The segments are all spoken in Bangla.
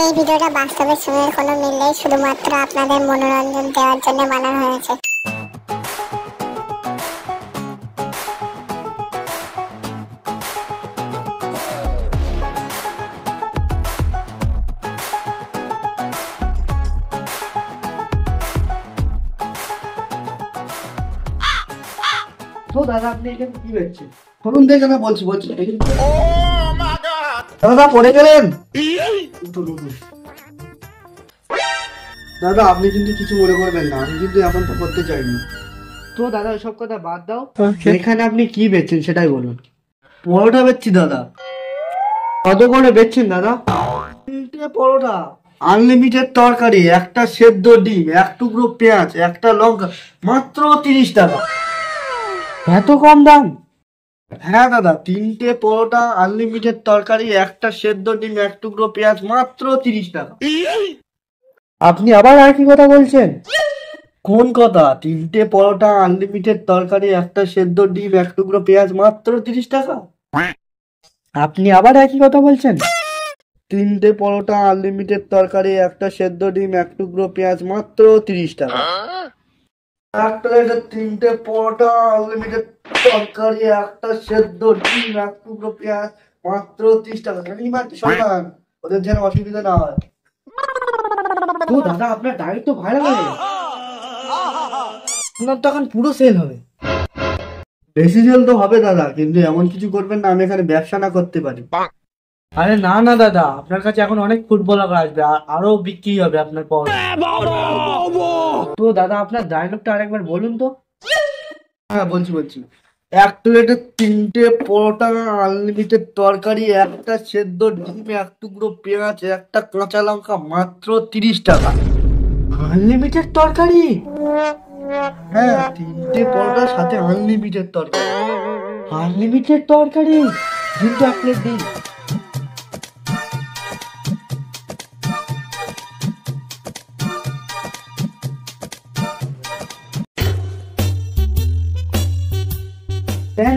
এই ভিডিওটা বাস্তবের সঙ্গে কোনো মিল নেই, শুধুমাত্র আপনাদের মনোরঞ্জন দেওয়ার জন্য বানানো হয়েছে। তো দাদা আপনি এখানে কি দেখছেন? শুনুন দেখে না বলছি দাদা পড়ে গেলেন। দাদা আপনি কিন্তু কিছু মনে করবেন না, আমি কিন্তু এখন তো করতে চাইনি। তো দাদা ওইসব কথা বাদ দাও, এখানে আপনি কি বেচছেন সেটাই বলুন। পরোটা বেচছি দাদা। কত করে বেচছেন দাদা? 3টে পরোটা, আনলিমিটেড তরকারি, একটা সেদ্ধ ডিম, এক টুকরো পেঁয়াজ, একটা লঙ্কা, মাত্র 30 টাকা। এত কম দাম? হ্যাঁ দাদা, 3টে পরোটা, আনলিমিটেড তরকারি, একটা সেদ্ধ ডিম, এক টুকরো পেঁয়াজ, মাত্র 30 টাকা। আপনি আবার আর কি কথা বলছেন? কোন কথা? 3টে পরোটা, আনলিমিটেড তরকারি, একটা সেদ্ধ ডিম, এক টুকরো পেঁয়াজ, মাত্র 30 টাকা। আপনি আবার একই কথা বলছেন? 3টে পরোটা, আনলিমিটেড তরকারি, একটা সেদ্ধ ডিম, এক টুকরো পেঁয়াজ, মাত্র 30 টাকা। এক প্লেটে 3টে পরোটা, আনলিমিটেড তরকারি, একটা সেদ্ধ ডিম, এক টুকরো পেঁয়াজ, মাত্র 30 টাকা। সমান ওদের যেন অসুবিধা না হয়। তো দাদা আপনার ডায়েট তো ভাইরাল হয়ে গেছে, আপনার তো এখন পুরো সেল হবে। বেশি সেল তো হবে দাদা, কিন্তু এমন কিছু করবেন না আমি এখানে ব্যবসা না করতে পারি। আরে না না দাদা, আপনার কাছে এখন অনেক ফুটবলার আসবে, আরো বিক্রি হবে আপনার পর। তো দাদা আপনার ডায়লগটা আরেকবার বলুন তো। হ্যাঁ বলছি। এক প্লেটে 3টে পরোটা, আনলিমিটেড তরকারি, একটা সেদ্ধ ডিম, এক টুকরো পেঁয়াজ, একটা কাঁচা লঙ্কা, মাত্র 30 টাকা। আনলিমিটেড তরকারি? হ্যাঁ, 3টে পরোটার সাথে আনলিমিটেড তরকারি। আনলিমিটেড তরকারি কিন্তু এক প্লেট দিন।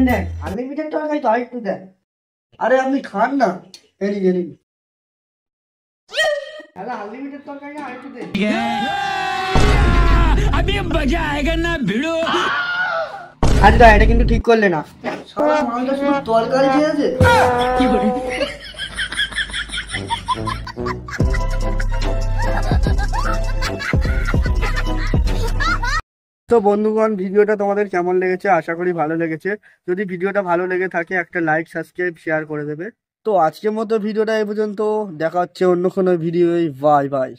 দেন আনলিমিটেড তরকারি তো আরেকটু দেন। আরে আপনি খান না, এনি আনলিমিটেড তরকারি আরেকটু দেন। अभी मजा आएगा ना भिड़ो। আরে দা এটা কিন্তু ঠিক করলে না, সারা মালটা শুধু তরকারি খেয়েছে। কি করে? তো বন্ধুগণ, ভিডিওটা তোমাদের কেমন লেগেছে? আশা করি ভালো লেগেছে। যদি ভিডিওটা ভালো লেগে থাকে একটা লাইক, সাবস্ক্রাইব, শেয়ার করে দেবে। তো আজকের মতো ভিডিওটা এই পর্যন্ত, দেখা হচ্ছে অন্য কোনো ভিডিওয়। Bye bye.